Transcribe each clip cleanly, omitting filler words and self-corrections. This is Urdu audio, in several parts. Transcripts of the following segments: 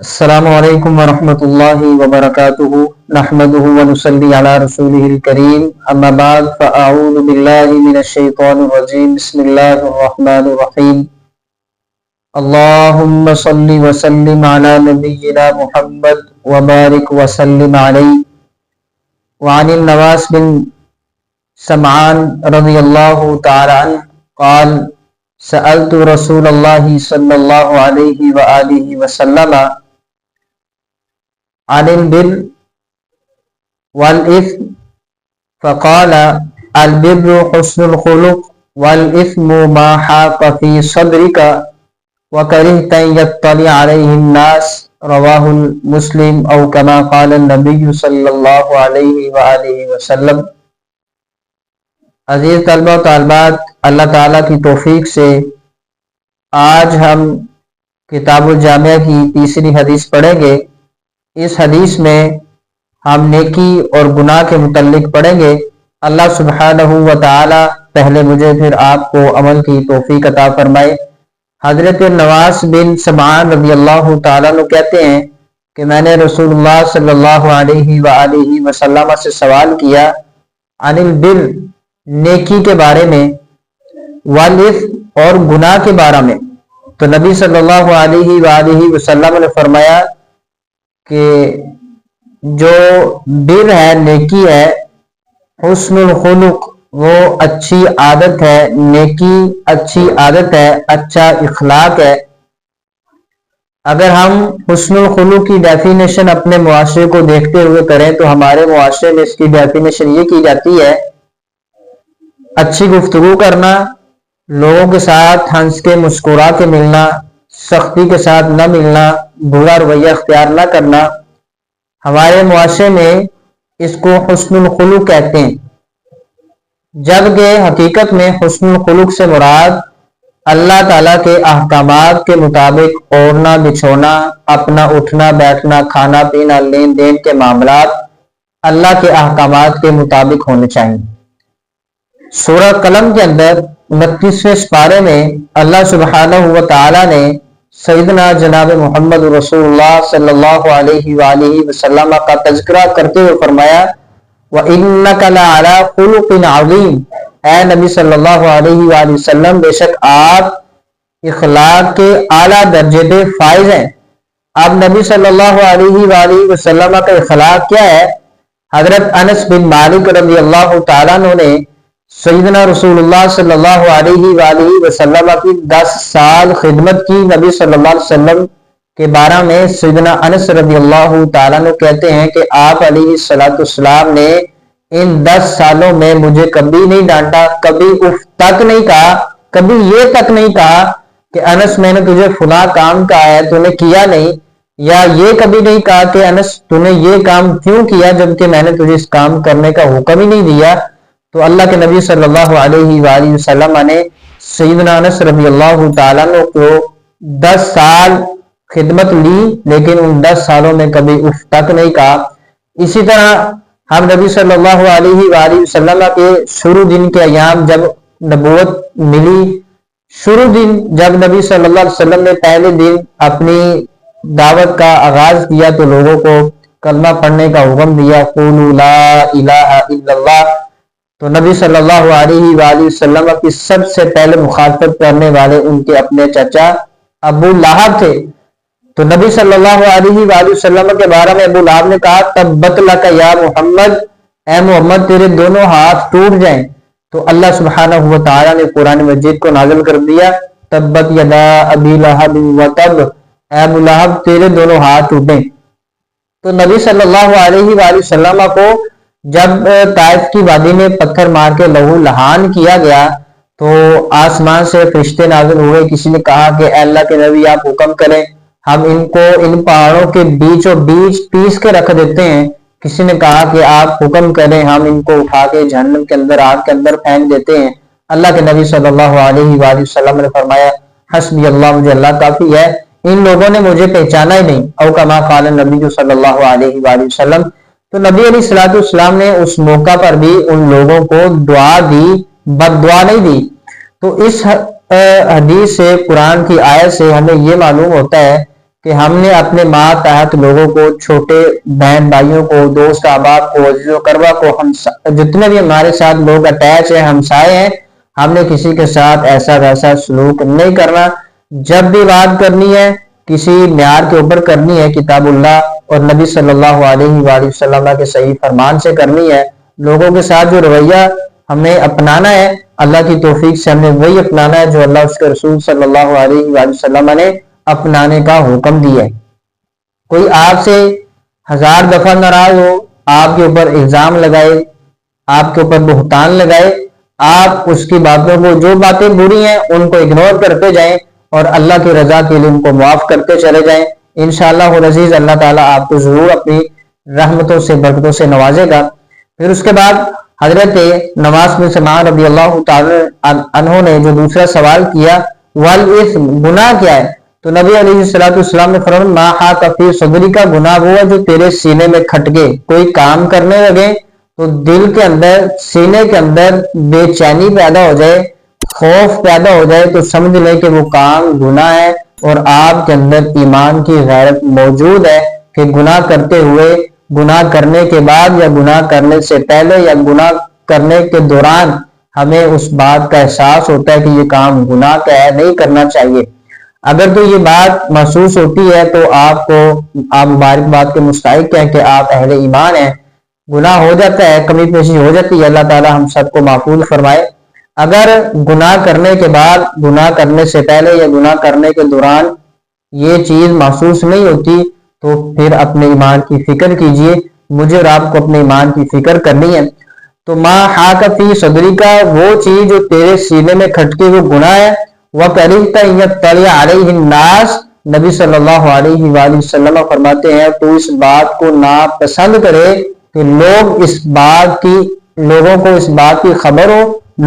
السلام علیکم ورحمۃ اللہ وبرکاتہ نحمدہ ونصلی علی رسولہ الکریم اما بعد فاعوذ باللہ من الشیطان الرجیم بسم اللہ الرحمن الرحیم اللہم صلی وسلم علی نبینا محمد وبارک وسلم علیہ وعن النواس بن سمعان رضی اللہ تعالی عنہ قال سألت رسول اللہ صلی اللہ علیہ وآلہ وسلم عن البر والإثم فقال البر حسن الخلق والإثم ما حاق في صدرك وكرهت أن يطلع عليه الناس رواه مسلم أو كما قال النبي صلی اللہ علیہ وآلہ وسلم۔ عزیز طلبہ و طالبات، اللہ تعالیٰ کی توفیق سے آج ہم کتاب الجامعہ کی تیسری حدیث پڑھیں گے۔ اس حدیث میں ہم نیکی اور گناہ کے متعلق پڑھیں گے۔ اللہ سبحانہ و تعالی پہلے مجھے پھر آپ کو عمل کی توفیق عطا فرمائے۔ حضرت نواس بن سمعان رضی اللہ تعالیٰ عنہ کہتے ہیں کہ میں نے رسول اللہ صلی اللہ علیہ وآلہ وسلم سے سوال کیا عن البر، نیکی کے بارے میں، والاثم، اور گناہ کے بارے میں۔ تو نبی صلی اللہ علیہ وآلہ وسلم نے فرمایا کہ جو بر ہے، نیکی ہے، حسن الخلق، وہ اچھی عادت ہے، نیکی اچھی عادت ہے، اچھا اخلاق ہے۔ اگر ہم حسن الخلق کی ڈیفینیشن اپنے معاشرے کو دیکھتے ہوئے کریں تو ہمارے معاشرے میں اس کی ڈیفینیشن یہ کی جاتی ہے: اچھی گفتگو کرنا، لوگوں کے ساتھ ہنس کے مسکرا کے ملنا، سختی کے ساتھ نہ ملنا، برا رویہ اختیار نہ کرنا۔ ہمارے معاشرے میں اس کو حسن الخلق کہتے ہیں، جبکہ حقیقت میں حسن الخلق سے مراد اللہ تعالیٰ کے احکامات کے مطابق اوڑھنا بچھونا، اپنا اٹھنا بیٹھنا، کھانا پینا، لین دین کے معاملات اللہ کے احکامات کے مطابق ہونے چاہیے۔ سورہ قلم کے اندر 29ویں سپارے میں اللہ سبحانہ و تعالیٰ نے سیدنا جناب محمد رسول اللہ صلی اللہ علیہ وآلہ وسلم کا تذکرہ کرتے ہوئے فرمایا وَإِنَّكَ لَعَلَىٰ خُلُقٍ عَظِيمٍ، اے نبی صلی اللہ علیہ وآلہ وسلم، بے شک آپ اخلاق کے اعلیٰ درجے پہ فائز ہیں۔ اب نبی صلی اللہ علیہ وآلہ وسلم کا اخلاق کیا ہے؟ حضرت انس بن مالک رضی اللہ تعالیٰ عنہ نے سیدنا رسول اللہ صلی اللہ علیہ وآلہ وسلم کی 10 سال خدمت کی۔ نبی صلی اللہ علیہ وسلم کے بارے میں سیدنا انس رضی اللہ تعالیٰ عنہ کہتے ہیں کہ آپ علیہ السلام نے ان 10 سالوں میں مجھے کبھی نہیں ڈانٹا، کبھی اف تک نہیں کہا، کبھی یہ تک نہیں کہا کہ انس میں نے تجھے فلاں کام کہا ہے تو نے کیا نہیں، یا یہ کبھی نہیں کہا کہ انس تو نے یہ کام کیوں کیا جبکہ میں نے تجھے اس کام کرنے کا حکم ہی نہیں دیا۔ تو اللہ کے نبی صلی اللہ علیہ وآلہ وسلم نے سیدنا انس رضی اللہ تعالیٰ عنہ کو 10 سال خدمت لی، لیکن ان 10 سالوں میں کبھی اف تک نہیں کہا۔ اسی طرح ہم نبی صلی اللہ علیہ وآلہ وسلم کے شروع دن کے ایام جب نبوت ملی، شروع دن جب نبی صلی اللہ علیہ وسلم نے پہلے دن اپنی دعوت کا آغاز کیا تو لوگوں کو کلمہ پڑھنے کا حکم دیا، قولوا لا الہ الا اللہ۔ تو نبی صلی اللہ علیہ وآلہ وسلم کی سب سے پہلے مخالفت کرنے والے ان کے اپنے چچا ابو لہب تھے۔ تو نبی صلی اللہ علیہ وآلہ وسلم کے بارے میں ابو لہب نے کہا تبت لک یا محمد، اے محمد تیرے دونوں ہاتھ ٹوٹ جائیں۔ تو اللہ سبحانہ و تعالیٰ نے قرآن مجید کو نازل کر دیا تبت یدا ابی لہب وتب، اے ابو لہب تیرے دونوں ہاتھ ٹوٹیں۔ تو نبی صلی اللہ علیہ وآلہ وسلم کو جب طائف کی وادی میں پتھر مار کے لہو لہان کیا گیا تو آسمان سے فرشتے نازل ہوئے۔ کسی نے کہا کہ اے اللہ کے نبی آپ حکم کریں، ہم ان کو ان پہاڑوں کے بیچوں بیچ پیس کے رکھ دیتے ہیں۔ کسی نے کہا کہ آپ حکم کریں، ہم ان کو اٹھا کے جہنم کے اندر، آگ کے اندر پھینک دیتے ہیں۔ اللہ کے نبی صلی اللہ علیہ وآلہ وسلم نے فرمایا حسبی اللہ، مجھے اللہ کافی ہے، ان لوگوں نے مجھے پہچانا ہی نہیں۔ او کما قال النبی صلی اللہ علیہ وآلہ وسلم۔ تو نبی علیہ الصلوۃ والسلام نے اس موقع پر بھی ان لوگوں کو دعا دی، بد دعا نہیں دی۔ تو اس حدیث سے، قرآن کی آیت سے ہمیں یہ معلوم ہوتا ہے کہ ہم نے اپنے ماتحت لوگوں کو، چھوٹے بہن بھائیوں کو، دوست احباب کو، عزیز و کربا کو، ہم جتنے بھی ہمارے ساتھ لوگ اٹیچ ہیں، ہمسائے ہیں، ہم نے کسی کے ساتھ ایسا ویسا سلوک نہیں کرنا۔ جب بھی بات کرنی ہے کسی معیار کے اوپر کرنی ہے، کتاب اللہ اور نبی صلی اللہ علیہ وآلہ وسلم کے صحیح فرمان سے کرنی ہے۔ لوگوں کے ساتھ جو رویہ ہمیں اپنانا ہے، اللہ کی توفیق سے ہم نے وہی اپنانا ہے جو اللہ اس کے رسول صلی اللہ علیہ وآلہ وسلم نے اپنانے کا حکم دیا ہے۔ کوئی آپ سے 1000 دفعہ ناراض ہو، آپ کے اوپر الزام لگائے، آپ کے اوپر بہتان لگائے، آپ اس کی باتوں کو، جو باتیں بری ہیں ان کو اگنور کرتے جائیں اور اللہ کی رضا کے لیے ان کو معاف کرتے چلے جائیں۔ انشاءاللہ العزیز اللہ تعالیٰ آپ کو ضرور اپنی رحمتوں سے، برکتوں سے نوازے گا۔ پھر اس کے بعد حضرت نواس بن سمعان رضی اللہ تعالی عنہ نے جو دوسرا سوال کیا، والاثم، گناہ کیا ہے؟ تو نبی علیہ السلام نے فرمایا ما حاک فی صدری، کا گناہ وہ ہے جو تیرے سینے میں کھٹکے، کوئی کام کرنے لگے تو دل کے اندر، سینے کے اندر بے چینی پیدا ہو جائے، خوف پیدا ہو جائے، تو سمجھ لیں کہ وہ کام گناہ ہے اور آپ کے اندر ایمان کی غیرت موجود ہے کہ گناہ کرتے ہوئے، گناہ کرنے کے بعد یا گناہ کرنے سے پہلے یا گناہ کرنے کے دوران ہمیں اس بات کا احساس ہوتا ہے کہ یہ کام گناہ کا ہے، نہیں کرنا چاہیے۔ اگر تو یہ بات محسوس ہوتی ہے تو آپ مبارکباد کے مستحق ہیں کہ آپ اہل ایمان ہیں۔ گناہ ہو جاتا ہے، کمی پیشی ہو جاتی ہے، اللہ تعالی ہم سب کو معفو فرمائے۔ اگر گناہ کرنے کے بعد، گناہ کرنے سے پہلے یا گناہ کرنے کے دوران یہ چیز محسوس نہیں ہوتی تو پھر اپنے ایمان کی فکر کیجئے۔ مجھے اور آپ کو اپنے ایمان کی فکر کرنی ہے۔ تو ما حاک فی صدری، کا وہ چیز جو تیرے سینے میں کھٹکی وہ گناہ ہے۔ وَكَرِهْتَ أَن يَطَّلِعَ عَلَيْهِ النَّاسُ، نبی صلی اللہ علیہ وآلہ وسلم فرماتے ہیں تو اس بات کو ناپسند کرے کہ لوگ اس بات کی، لوگوں کو اس بات کی خبر ہو،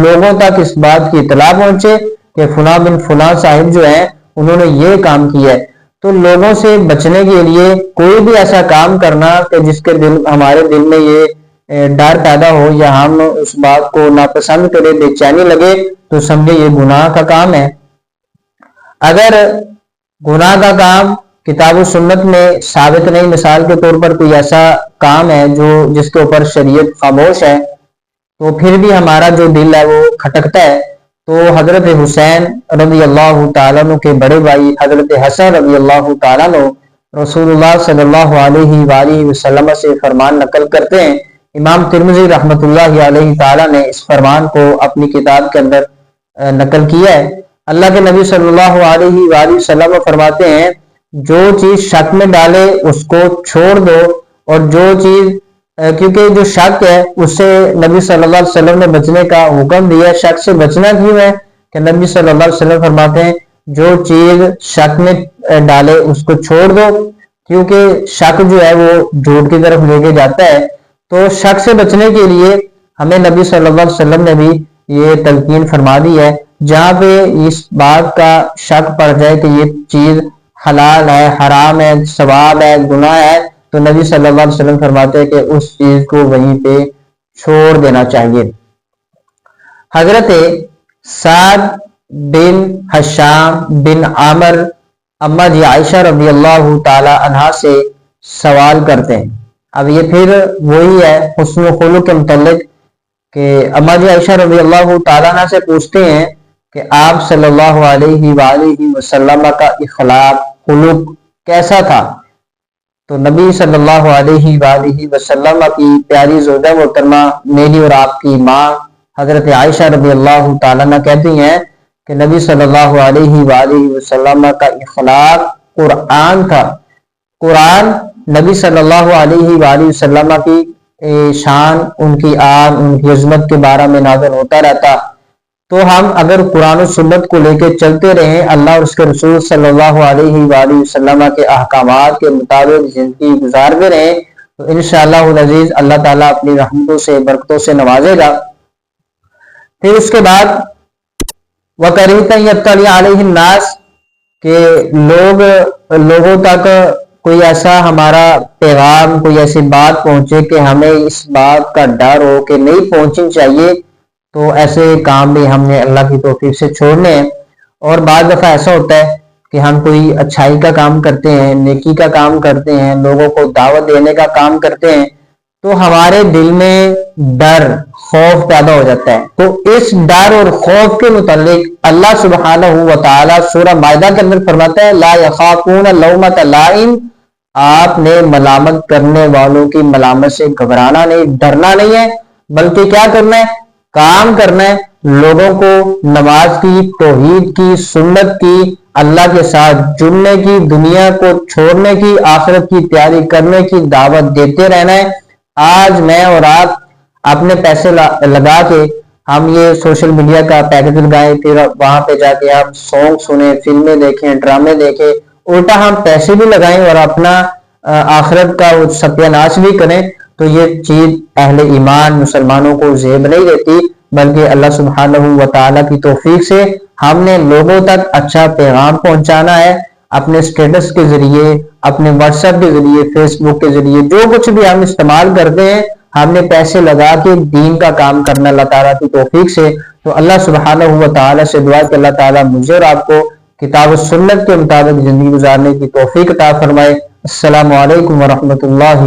لوگوں تک اس بات کی اطلاع پہنچے کہ فلاں بن فلاں صاحب جو ہیں انہوں نے یہ کام کیا ہے۔ تو لوگوں سے بچنے کے لیے کوئی بھی ایسا کام کرنا کہ جس کے ہمارے دل میں یہ ڈر پیدا ہو یا ہم اس بات کو ناپسند کرے، بے چینی لگے، تو سمجھے یہ گناہ کا کام ہے۔ اگر گناہ کا کام کتاب و سنت میں ثابت نہیں، مثال کے طور پر کوئی ایسا کام ہے جس کے اوپر شریعت خاموش ہے، تو پھر بھی ہمارا جو دل ہے وہ کھٹکتا ہے۔ تو حضرت حسین رضی اللہ تعالیٰ عنہ کے بڑے بھائی حضرت حسن رضی اللہ تعالیٰ عنہ رسول اللہ صلی اللہ علیہ وآلہ وسلم سے فرمان نقل کرتے ہیں۔ امام ترمذی رحمۃ اللہ علیہ تعالیٰ نے اس فرمان کو اپنی کتاب کے اندر نقل کیا ہے۔ اللہ کے نبی صلی اللہ علیہ وآلہ وسلم فرماتے ہیں جو چیز شک میں ڈالے اس کو چھوڑ دو، اور جو چیز، کیونکہ جو شک ہے اس سے نبی صلی اللہ علیہ وسلم نے بچنے کا حکم دیا ہے۔ شک سے بچنا کیوں ہے کہ نبی صلی اللہ علیہ وسلم فرماتے ہیں جو چیز شک میں ڈالے اس کو چھوڑ دو، کیونکہ شک جو ہے وہ جھوٹ کی طرف لے کے جاتا ہے۔ تو شک سے بچنے کے لیے ہمیں نبی صلی اللہ علیہ وسلم نے بھی یہ تلقین فرما دی ہے۔ جہاں پہ اس بات کا شک پڑ جائے کہ یہ چیز حلال ہے، حرام ہے، ثواب ہے، گناہ ہے، تو نبی صلی اللہ علیہ وسلم فرماتے ہیں کہ اس چیز کو وہیں پہ چھوڑ دینا چاہیے۔ حضرت سعد بن حشام بن عامر اما جی عائشہ رضی اللہ تعالی عنہا سے سوال کرتے ہیں۔ اب یہ پھر وہی ہے حسن و خلق کے متعلق کہ اما جی عائشہ رضی اللہ تعالیٰ عنہ سے پوچھتے ہیں کہ آپ صلی اللہ علیہ وآلہ وسلم کا اخلاق، خلق کیسا تھا؟ تو نبی صلی اللہ علیہ وآلہ وسلم کی پیاری زوجہ محترمہ میری اور آپ کی ماں حضرت عائشہ رضی اللہ تعالیٰ عنہ کہتی ہیں کہ نبی صلی اللہ علیہ وآلہ وسلم کا اخلاق قرآن تھا۔ قرآن نبی صلی اللہ علیہ وآلہ وسلم کی شان، ان کی آن، ان کی عظمت کے بارے میں نازل ہوتا رہتا۔ تو ہم اگر قرآن و سنت کو لے کے چلتے رہیں، اللہ اور اس کے رسول صلی اللہ علیہ وآلہ وسلم کے احکامات کے مطابق زندگی گزارتے رہیں تو انشاءاللہ العزیز اللہ تعالیٰ اپنی رحمتوں سے، برکتوں سے نوازے گا۔ پھر اس کے بعد وَكَرِهْتَ أَن يَطَّلِعَ عَلَيْهِ النَّاسُ، کہ لوگوں تک کوئی ایسا ہمارا پیغام، کوئی ایسی بات پہنچے کہ ہمیں اس بات کا ڈر ہو کہ نہیں پہنچنی چاہیے، تو ایسے کام بھی ہم نے اللہ کی توفیق سے چھوڑنے ہیں۔ اور بعض دفعہ ایسا ہوتا ہے کہ ہم کوئی اچھائی کا کام کرتے ہیں، نیکی کا کام کرتے ہیں، لوگوں کو دعوت دینے کا کام کرتے ہیں، تو ہمارے دل میں ڈر، خوف پیدا ہو جاتا ہے۔ تو اس ڈر اور خوف کے متعلق اللہ سبحانہ و تعالی سورہ مائدہ کے اندر فرماتا ہے لا یخافون لومۃ لائم، آپ نے ملامت کرنے والوں کی ملامت سے گھبرانا نہیں، ڈرنا نہیں ہے، بلکہ کیا کرنا ہے؟ کام کرنا ہے، لوگوں کو نماز کی، توحید کی، سنت کی، اللہ کے ساتھ جڑنے کی، دنیا کو چھوڑنے کی، آخرت کی تیاری کرنے کی دعوت دیتے رہنا ہے۔ آج میں اور آپ اپنے پیسے لگا کے ہم یہ سوشل میڈیا کا پیکج لگائیں، پھر وہاں پہ جا کے ہم سانگ سنیں، فلمیں دیکھیں، ڈرامے دیکھیں، الٹا ہم پیسے بھی لگائیں اور اپنا آخرت کا ستیہ ناش بھی کریں، تو یہ چیز اہل ایمان مسلمانوں کو زیب نہیں دیتی، بلکہ اللہ سبحانہ و تعالیٰ کی توفیق سے ہم نے لوگوں تک اچھا پیغام پہنچانا ہے، اپنے سٹیٹس کے ذریعے، اپنے واٹس ایپ کے ذریعے، فیس بک کے ذریعے، جو کچھ بھی ہم استعمال کرتے ہیں ہم نے پیسے لگا کے دین کا کام کرنا اللہ تعالیٰ کی توفیق سے۔ تو اللہ سبحانہ و تعالیٰ سے دعا کہ اللہ تعالیٰ مجھے اور آپ کو کتاب و سنت کے مطابق زندگی گزارنے کی توفیق عطا فرمائے۔ السلام علیکم ورحمۃ اللہ